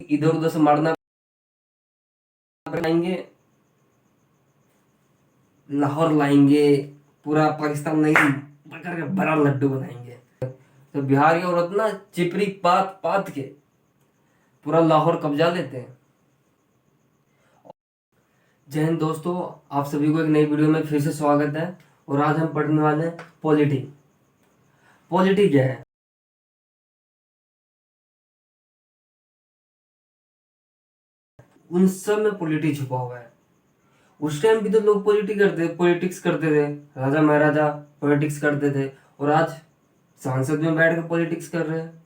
इधर उधर से मारना लाएंगे, लाहौर लाएंगे, पूरा पाकिस्तान नहीं पकड़ के बड़ा लड्डू बनाएंगे। तो बिहार की औरत ना चिपरी पात पात के पूरा लाहौर कब्जा लेते हैं। जय हिंद दोस्तों, आप सभी को एक नई वीडियो में फिर से स्वागत है। और आज हम पढ़ने वाले हैं पॉलिटी। पॉलिटी क्या है? उन सब में पॉलिटी छुपा हुआ है। उस टाइम भी तो लोग पॉलिटिक्स करते थे, राजा महाराजा पॉलिटिक्स करते थे, और आज संसद में बैठ के पॉलिटिक्स कर रहे हैं।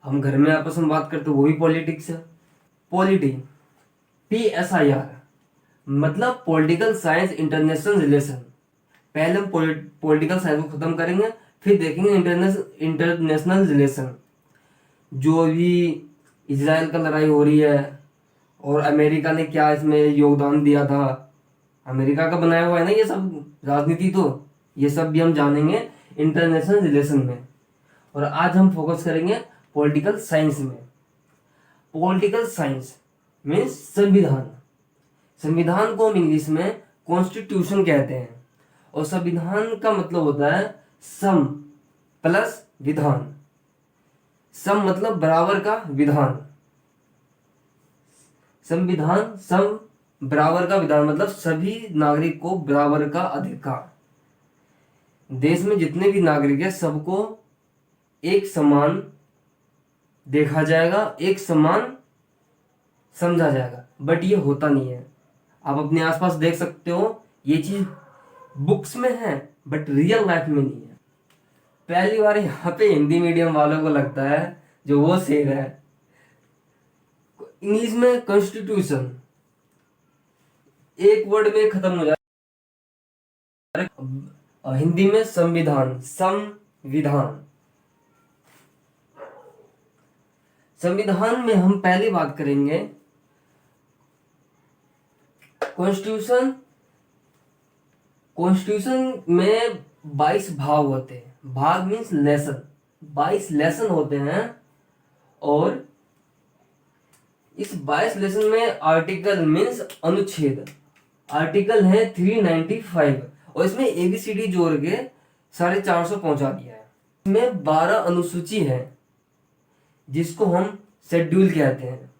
हम घर में आपस में बात करते, वो भी पॉलिटिक्स है। पॉलिटी PSIR मतलब पॉलिटिकल साइंस इंटरनेशनल रिलेशन। पहले हम पॉलिटिकल साइंस को खत्म करेंगे, फिर देखेंगे इंटरनेशनल रिलेशन। जो भी इजराइल का लड़ाई हो रही है और अमेरिका ने क्या इसमें योगदान दिया था, अमेरिका का बनाया हुआ है ना ये सब राजनीति, तो ये सब भी हम जानेंगे इंटरनेशनल रिलेशन में। और आज हम फोकस करेंगे पॉलिटिकल साइंस में। पॉलिटिकल साइंस मीन्स संविधान। संविधान को हम इंग्लिश में कॉन्स्टिट्यूशन कहते हैं, और संविधान का मतलब होता है सम प्लस विधान। सम मतलब बराबर का विधान, संविधान सम बराबर का विधान मतलब सभी नागरिक को बराबर का अधिकार। देश में जितने भी नागरिक है सबको एक समान देखा जाएगा, एक समान समझा जाएगा। बट ये होता नहीं है। आप अपने आसपास देख सकते हो, ये चीज बुक्स में है बट रियल लाइफ में नहीं है। पहली बार यहाँ पे हिंदी मीडियम वालों को लगता है जो वो शेर है। इंग्लिश में कॉन्स्टिट्यूशन एक वर्ड में खत्म हो जाए, हिंदी में संविधान, संविधान। संविधान में हम पहली बात करेंगे कॉन्स्टिट्यूशन। कॉन्स्टिट्यूशन में 22 भाग होते हैं। भाग मीन्स लेसन, 22 लेसन होते हैं। और इस 22 लेसन में आर्टिकल मीन्स अनुच्छेद, आर्टिकल है 395, और इसमें ABCD जोड़ के 450 पहुंचा दिया है। इसमें 12 अनुसूची है जिसको हम शेड्यूल कहते हैं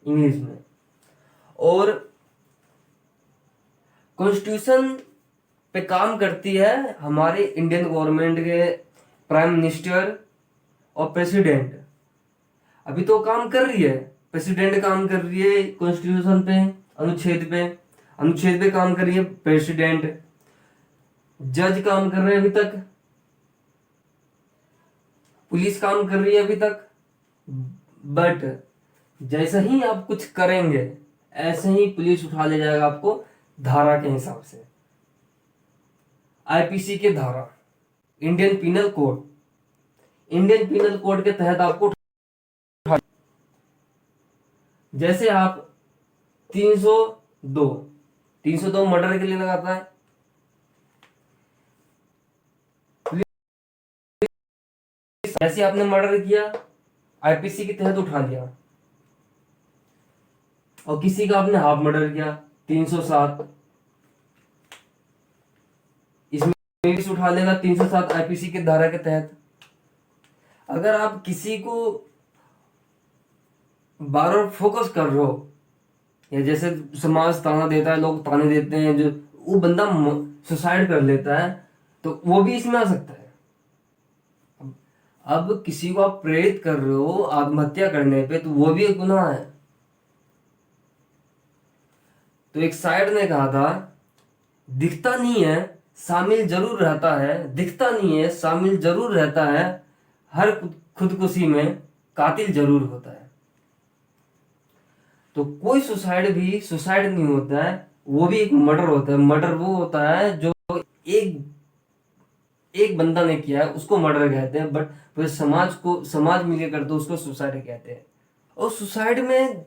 इंग्लिश में। और कॉन्स्टिट्यूशन पे काम करती है हमारे इंडियन गवर्नमेंट के प्राइम मिनिस्टर और प्रेसिडेंट। अभी तो काम कर रही है, प्रेसिडेंट काम कर रही है कॉन्स्टिट्यूशन पे, अनुच्छेद पे काम कर रही है प्रेसिडेंट। जज काम कर रहे हैं अभी तक, पुलिस काम कर रही है अभी तक। बट जैसे ही आप कुछ करेंगे ऐसे ही पुलिस उठा ले जाएगा आपको धारा के हिसाब से। IPC के धारा, Indian penal code, Indian penal code के तहत आपको जैसे आप 302 मर्डर के लिए लगाता है, जैसे आपने मर्डर किया IPC के तहत उठा लिया। और किसी का आपने हाफ मर्डर किया 307, इसमें उठा लेगा 307 IPC के धारा के तहत। अगर आप किसी को बार बार फोकस कर रहे हो, या जैसे समाज ताना देता है, लोग ताने देते हैं, जो वो बंदा सुसाइड कर लेता है, तो वो भी इसमें आ सकता है। अब किसी को आप प्रेरित कर रहे हो आत्महत्या करने पे, तो वो भी एक गुनाह है। तो एक शायर ने कहा था, दिखता नहीं है शामिल जरूर रहता है, दिखता नहीं है शामिल जरूर रहता है, हर खुदकुशी में कातिल जरूर होता है। तो कोई सुसाइड भी सुसाइड नहीं होता है, वो भी एक मर्डर होता है। मर्डर वो होता है जो एक बंदा ने किया है, उसको मर्डर कहते हैं। बट पूरे समाज मिलकर करते उसको सुसाइड कहते हैं। और सुसाइड में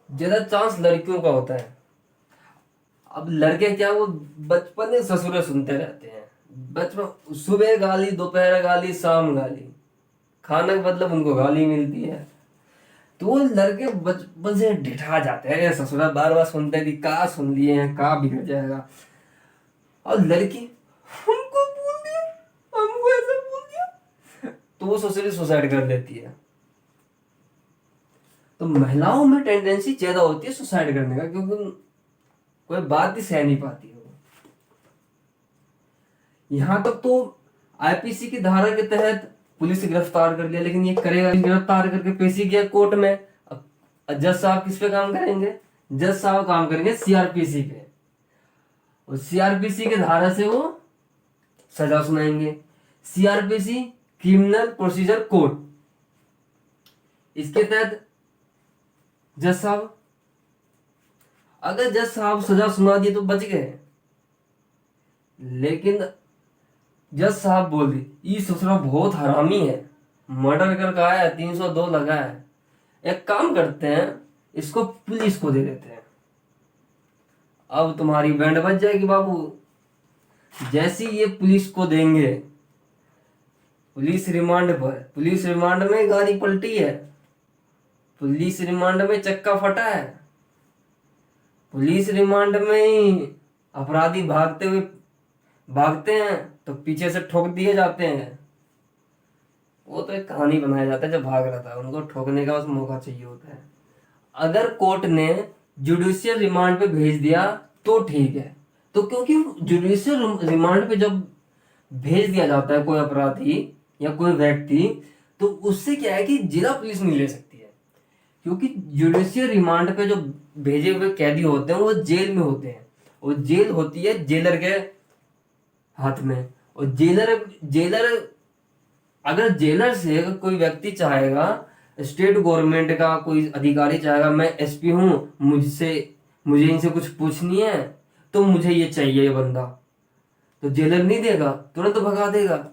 ज्यादा चांस लड़कियों का होता है। अब लड़के क्या, वो बचपन में ससुरे सुनते रहते हैं। बचपन सुबह गाली, दोपहर गाली, शाम गाली, खाना का मतलब उनको गाली मिलती है। तो वो लड़के बचपन से ढिठा जाते हैं, ससुराल बार बार सुनते हैं कि का सुन लिए हैं, का बिगड़ जाएगा। और लड़की हमको बोल दिया, हमको ऐसा बोल दिया, तो वो सोचती सुसाइड कर लेती है। तो महिलाओं में टेंडेंसी ज्यादा होती है सुसाइड करने का, क्योंकि कोई बात ही सह नहीं पाती है वो। यहां तक तो आईपीसी की धारा के तहत पुलिस ने गिरफ्तार कर लिया, लेकिन ये करेगा, गिरफ्तार करके पेशी किया कोर्ट में। अब जज साहब किस पे काम करेंगे? जज साहब काम करेंगे सीआरपीसी पे, और सीआरपीसी के धारा से वो सजा सुनाएंगे। सीआरपीसी क्रिमिनल प्रोसीजर कोड, इसके तहत जज साहब, अगर जज साहब सजा सुना दिए तो बच गए, लेकिन जज साहब बोल दी ये ससुरा बहुत हरामी है, मर्डर कर आया, 302 लगा है, एक काम करते हैं इसको पुलिस को दे देते हैं, अब तुम्हारी बैंड बच जाएगी बाबू। जैसे ये पुलिस को देंगे, पुलिस रिमांड पर, पुलिस रिमांड में गाड़ी पलटी है, पुलिस रिमांड में चक्का फटा है, पुलिस रिमांड में अपराधी भागते हैं तो पीछे से ठोक दिए जाते हैं। वो तो एक कहानी बनाया जाता है, जब भाग रहा था उनको ठोकने का बस मौका चाहिए होता है। अगर कोर्ट ने जुडिशियल रिमांड पे भेज दिया तो ठीक है, तो क्योंकि जुडिशियल रिमांड पे जब भेज दिया जाता है कोई अपराधी या कोई व्यक्ति, तो उससे क्या है कि जिला पुलिस नहीं ले सकती है, क्योंकि जुडिशियल रिमांड पे जो भेजे हुए कैदी होते हैं वो जेल में होते हैं, और जेल होती है जेलर के हाथ में। और जेलर जेलर अगर जेलर से कोई व्यक्ति चाहेगा, स्टेट गवर्नमेंट का कोई अधिकारी चाहेगा मैं एसपी हूं, मुझे इनसे कुछ पूछनी है, तो मुझे ये चाहिए ये बंदा, तो जेलर नहीं देगा, तुरंत भगा देगा,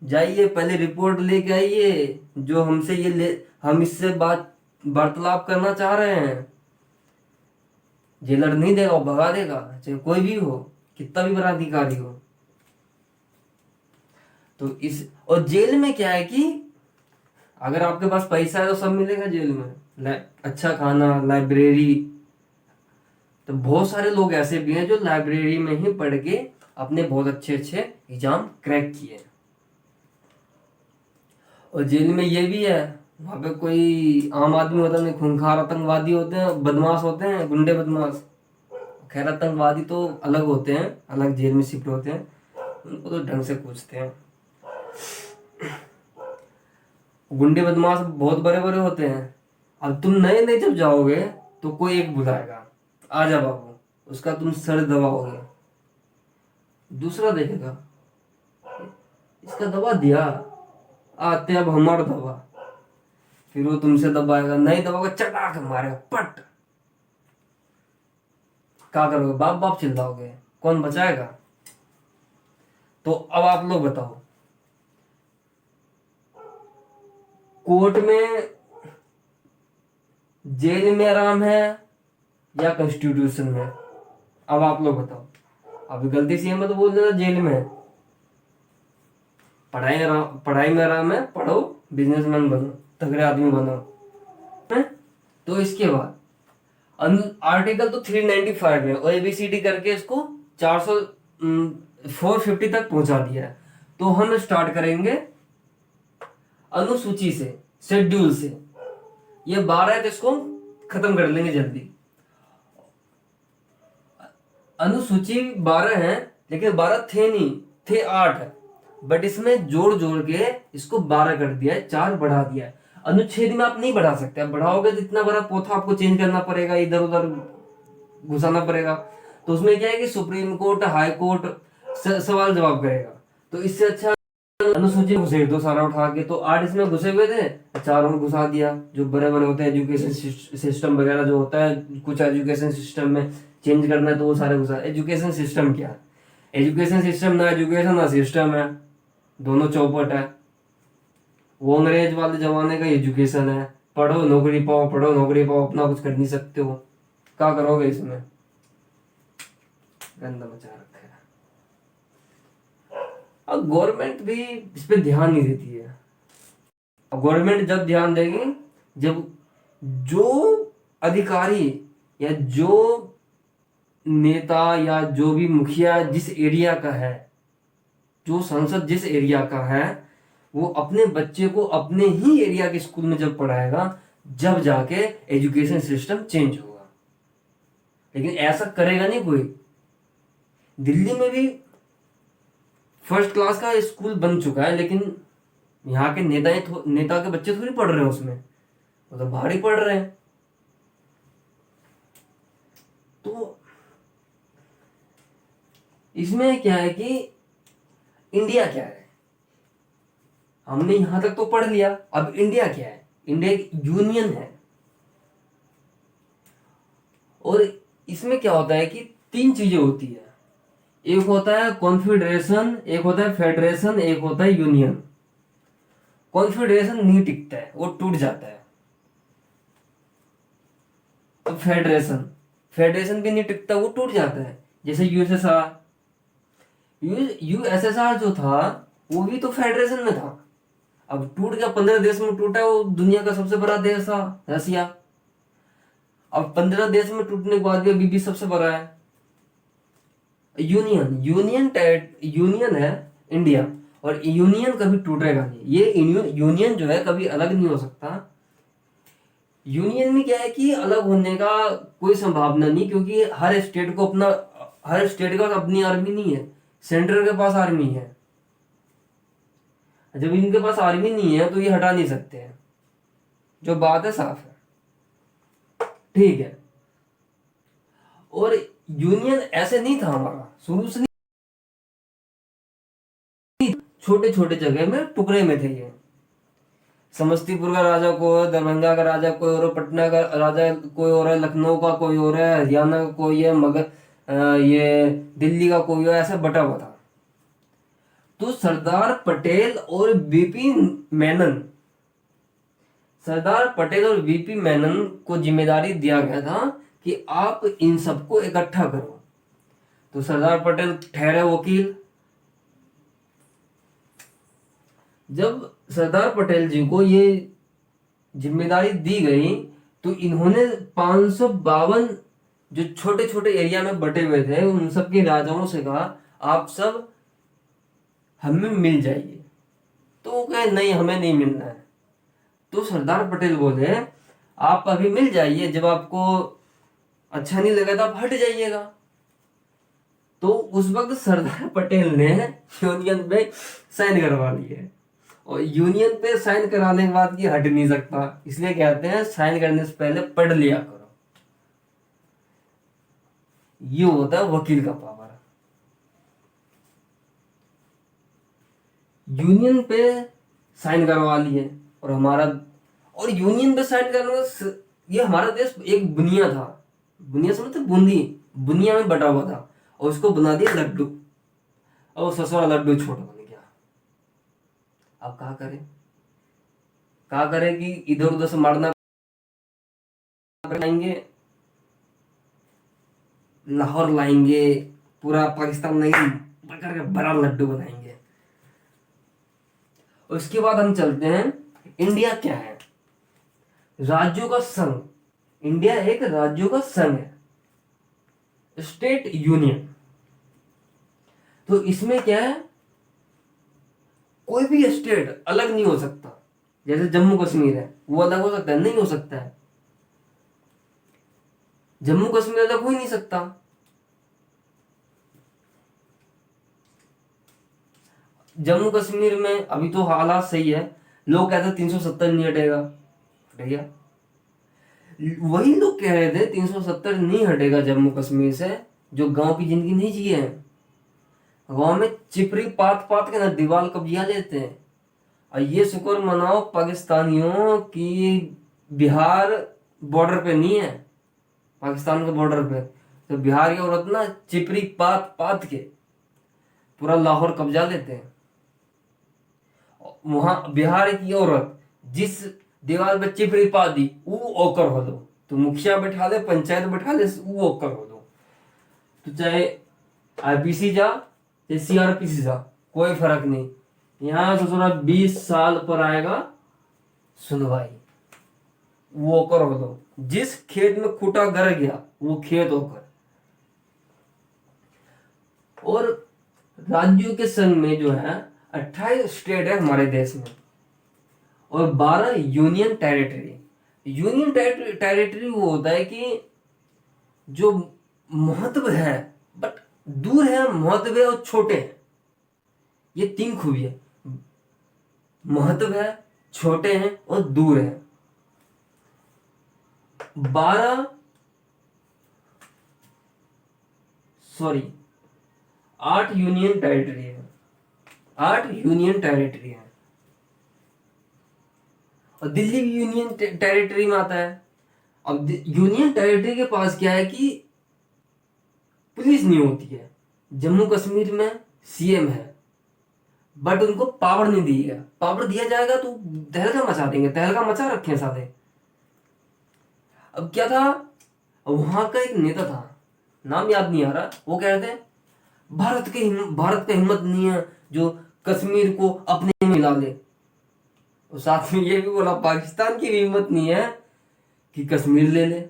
जाइए पहले रिपोर्ट लेके आइए, जो हमसे हम इससे बात वार्तालाप करना चाह रहे हैं। जेलर नहीं देगा, वो भगा देगा, चाहे कोई भी हो, कितना भी बड़ा अधिकारी हो। तो इस और जेल में क्या है कि अगर आपके पास पैसा है तो सब मिलेगा जेल में, अच्छा खाना, लाइब्रेरी। तो बहुत सारे लोग ऐसे भी हैं जो लाइब्रेरी में ही पढ़ के अपने बहुत अच्छे अच्छे एग्जाम क्रैक किए। और जेल में ये भी है, वहां पे कोई आम आदमी होता नहीं, खूंखार आतंकवादी होते हैं, बदमाश होते हैं, गुंडे बदमाश। खैर आतंकवादी तो अलग होते हैं, अलग जेल में शिफ्ट होते हैं, उनको तो ढंग से पूछते हैं। गुंडे बदमाश बहुत बड़े बड़े होते हैं। अब तुम नए नए जब जाओगे तो कोई एक बुलाएगा, आजा बाबू, उसका तुम सर दबाओगे, दूसरा देखेगा इसका दबा दिया, आते अब हमारा दबा, फिर वो तुमसे दबाएगा, नहीं दबाओगे चटाक मारेगा पट, क्या करोगे? बाप बाप चिल्लाओगे, कौन बचाएगा? तो अब आप लोग बताओ, कोर्ट में जेल में आराम है या कॉन्स्टिट्यूशन में? अब आप लोग बताओ। अभी गलती से मत बोल देना जेल में। पढ़ाई में आराम है, पढ़ो, बिजनेसमैन बनो, तगड़े आदमी बनो, है? तो इसके बाद आर्टिकल तो 395 है, और एबीसीडी करके इसको 450 तक पहुंचा दिया है। तो हम स्टार्ट करेंगे अनुसूची से, शेड्यूल से। ये 12 है तो इसको खत्म कर लेंगे जल्दी। अनुसूची 12 है, लेकिन 12 थे नहीं, थे 8, बट इसमें जोड़ जोड़ के इसको 12 कर दिया है, 4 बढ़ा दिया है। अनुच्छेद में आप नहीं बढ़ा सकते, आप बढ़ाओगे तो इतना बड़ा पोथा आपको चेंज करना पड़ेगा, इधर उधर घुसाना पड़ेगा। तो उसमें क्या है कि सुप्रीम कोर्ट, हाई कोर्ट सवाल जवाब करेगा। तो इससे अच्छा अनुसूची घुसेड़ दो सारा उठा के। तो 8 इसमें घुसे हुए थे, 4 और घुसा दिया। जो बड़े बड़े होते हैं एजुकेशन सिस्टम वगैरह जो होता है, कुछ एजुकेशन सिस्टम में चेंज करना है तो वो सारे घुसा। एजुकेशन सिस्टम क्या है? एजुकेशन सिस्टम ना एजुकेशन ना सिस्टम है, दोनों चौपट है। वो अंग्रेज वाले जमाने का एजुकेशन है, पढ़ो नौकरी पाओ, पढ़ो नौकरी पाओ, अपना कुछ कर नहीं सकते हो, क्या करोगे? इसमें गंदा मचा रखा है। अब गवर्नमेंट भी इस पे ध्यान नहीं देती है। अब गवर्नमेंट जब ध्यान देगी जब जो अधिकारी या जो नेता या जो भी मुखिया जिस एरिया का है, जो सांसद जिस एरिया का है, वो अपने बच्चे को अपने ही एरिया के स्कूल में जब पढ़ाएगा, जब जाके एजुकेशन सिस्टम चेंज होगा। लेकिन ऐसा करेगा नहीं कोई। दिल्ली में भी फर्स्ट क्लास का स्कूल बन चुका है, लेकिन यहाँ के नेता के बच्चे थोड़ी पढ़ रहे हैं उसमें, वो तो बाहर ही पढ़ रहे हैं। तो इसमें क्या है कि इंडिया क्या है, हमने यहां तक तो पढ़ लिया, अब इंडिया क्या है? इंडिया एक यूनियन है। और इसमें क्या होता है कि तीन चीजें होती है, एक होता है कॉन्फेडरेशन, एक होता है फेडरेशन, एक होता है यूनियन। कॉन्फेडरेशन नहीं टिकता है, वो टूट जाता है। तो फेडरेशन फेडरेशन भी नहीं टिकता, वो टूट जाता है। जैसे यूएसएसआर, यूएसएसआर जो था वो भी तो फेडरेशन में था, अब टूट गया, 15 देश में टूटा, वो दुनिया का सबसे बड़ा देश था रसिया। अब 15 देश में टूटने के बाद भी अभी भी सबसे बड़ा है। यूनियन है इंडिया, और यूनियन कभी टूटेगा नहीं। ये यूनियन जो है कभी अलग नहीं हो सकता। यूनियन में क्या है कि अलग होने का कोई संभावना नहीं, क्योंकि हर स्टेट का अपनी आर्मी नहीं है, सेंटर के पास आर्मी है। जब इनके पास आर्मी नहीं है तो ये हटा नहीं सकते हैं, जो बात है साफ है, ठीक है। और यूनियन ऐसे नहीं था हमारा, शुरू से नहीं, छोटे छोटे जगह में टुकड़े में थे ये। समस्तीपुर का राजा कोई है, दरभंगा का राजा कोई और है, पटना का राजा कोई और है, लखनऊ का कोई और है, हरियाणा का कोई है, मगर ये दिल्ली का कोई है, ऐसे बटा हुआ था। तो सरदार पटेल और वीपी मेनन को जिम्मेदारी दिया गया था कि आप इन सबको इकट्ठा करो। तो सरदार पटेल ठहरे वकील। जब सरदार पटेल जी को ये जिम्मेदारी दी गई तो इन्होंने 552 जो छोटे छोटे एरिया में बटे हुए थे उन सब के राजाओं से कहा, आप सब हमें मिल जाइए। तो वो कहे नहीं, हमें नहीं मिलना है। तो सरदार पटेल बोले, आप अभी मिल जाइए, जब आपको अच्छा नहीं लगा तो आप हट जाइएगा। तो उस वक्त सरदार पटेल ने यूनियन पे साइन करवा लिए, और यूनियन पे साइन कराने के बाद ये हट नहीं सकता, इसलिए कहते हैं साइन करने से पहले पढ़ लिया करो। ये होता है वकील का पावर। यूनियन पे साइन करवा लिए, और यूनियन पे साइन करने का ये हमारा देश एक बुनिया था। बुनिया से मतलब बूंदी, बुनिया में बटा हुआ था, और उसको बना दिया लड्डू, और ससुरा लड्डू छोटा बन गया। अब क्या करें कि इधर उधर से मारना लाएंगे, लाहौर लाएंगे, पूरा पाकिस्तान नहीं करके बड़ा लड्डू बनाएंगे। उसके बाद हम चलते हैं, इंडिया क्या है? राज्यों का संघ। इंडिया एक राज्यों का संघ है, स्टेट यूनियन। तो इसमें क्या है, कोई भी स्टेट अलग नहीं हो सकता। जैसे जम्मू कश्मीर है, वो अलग हो सकता है? नहीं हो सकता है। जम्मू कश्मीर अलग हो ही नहीं सकता। जम्मू कश्मीर में अभी तो हालात सही है, लोग कहते हैं 370 नहीं हटेगा, हटेगा। वही लोग कह रहे थे 370 नहीं हटेगा जम्मू कश्मीर से, जो गांव की जिंदगी नहीं जिए हैं। गांव में चिपरी पात पात के ना दीवार कब्जा लेते हैं। और ये शुक्र मनाओ पाकिस्तानियों की बिहार बॉर्डर पे नहीं है, पाकिस्तान के बॉर्डर पे। तो बिहार की औरत ना चिपरी पात पात के पूरा लाहौर कब्जा लेते हैं। वहां बिहार की औरत जिस दीवार पे चिपरी पा दी, वो ओकर हो दो, तो मुखिया बैठा ले, पंचायत बैठा ले, वो ओकर हो दो। तो चाहे आईपीसी जा, चाहे सीआरपीसी जा, कोई फर्क नहीं। यहाँ तो थोड़ा 20 साल पर आएगा सुनवाई, वोकर हो लो, जिस खेत में खूंटा गर गया वो खेत होकर। और राज्यों के संघ में जो है 28 स्टेट है हमारे देश में और 12 यूनियन टेरिटरी। यूनियन टेरिटरी वो होता है कि जो महत्व है बट दूर है, महत्व है और छोटे हैं। ये तीन खूबियां, महत्व है, छोटे हैं और दूर है। 12 सॉरी 8 यूनियन टेरिटरी है, 8 यूनियन टेरिटरी है और दिल्ली भी यूनियन टेरिटरी में आता है। अब यूनियन टेरिटरी के पास क्या है कि पुलिस नहीं होती है। जम्मू कश्मीर में सीएम है बट उनको पावर नहीं दी गया। पावर दिया जाएगा तो तहलका मचा देंगे, तहलका मचा रखे हैं साले। अब क्या था, वहां का एक नेता था, नाम याद नहीं आ रहा, वो कह रहे थे भारत का हिम्मत नहीं है जो कश्मीर को अपने में मिला ले। और साथ में ये भी बोला पाकिस्तान की भी हिम्मत नहीं है कि कश्मीर ले ले।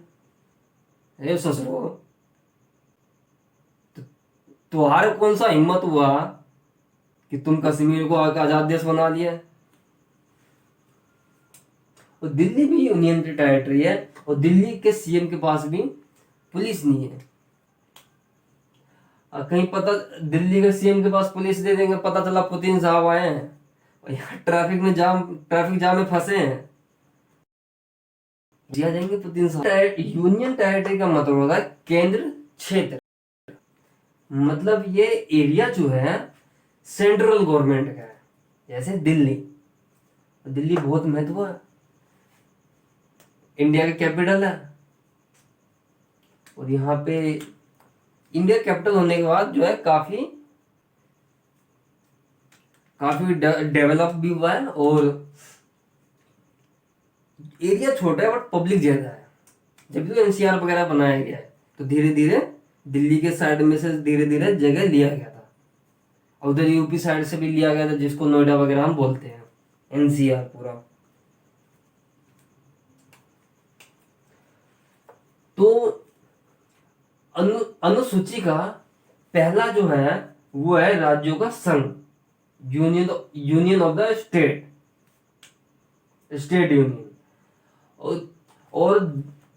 ए ससुरो, तुम्हारे कौन सा हिम्मत हुआ कि तुम कश्मीर को आजाद देश बना लिया। और दिल्ली भी यूनियन टेरिटरी है और दिल्ली के सीएम के पास भी पुलिस नहीं है। कहीं पता दिल्ली के सीएम के पास पुलिस दे देंगे, पता चला पुतिन साहब आए हैं और यहाँ ट्रैफिक जाम में फंसे हैं, दिया जाएंगे पुतिन साहब। यूनियन टेरिटरी का मतलब होता है केंद्र क्षेत्र, मतलब ये एरिया जो है सेंट्रल गवर्नमेंट का है। जैसे दिल्ली, दिल्ली बहुत महत्व है, इंडिया का कैपिटल है और यहाँ पे इंडिया कैपिटल होने के बाद जो है काफी डेवलप भी हुआ है और एरिया छोटा है बट पब्लिक ज्यादा है। जब भी एनसीआर वगैरह बनाया गया है तो धीरे धीरे दिल्ली के साइड में से धीरे धीरे जगह लिया गया था और उधर यूपी साइड से भी लिया गया था, जिसको नोएडा वगैरह हम बोलते हैं, एनसीआर पूरा। तो अनुसूची का पहला जो है वो है राज्यों का संघ, union of the state union. और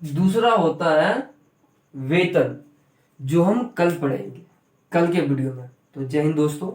दूसरा होता है वेतन, जो हम कल पढ़ेंगे कल के वीडियो में। तो जय हिंद दोस्तों।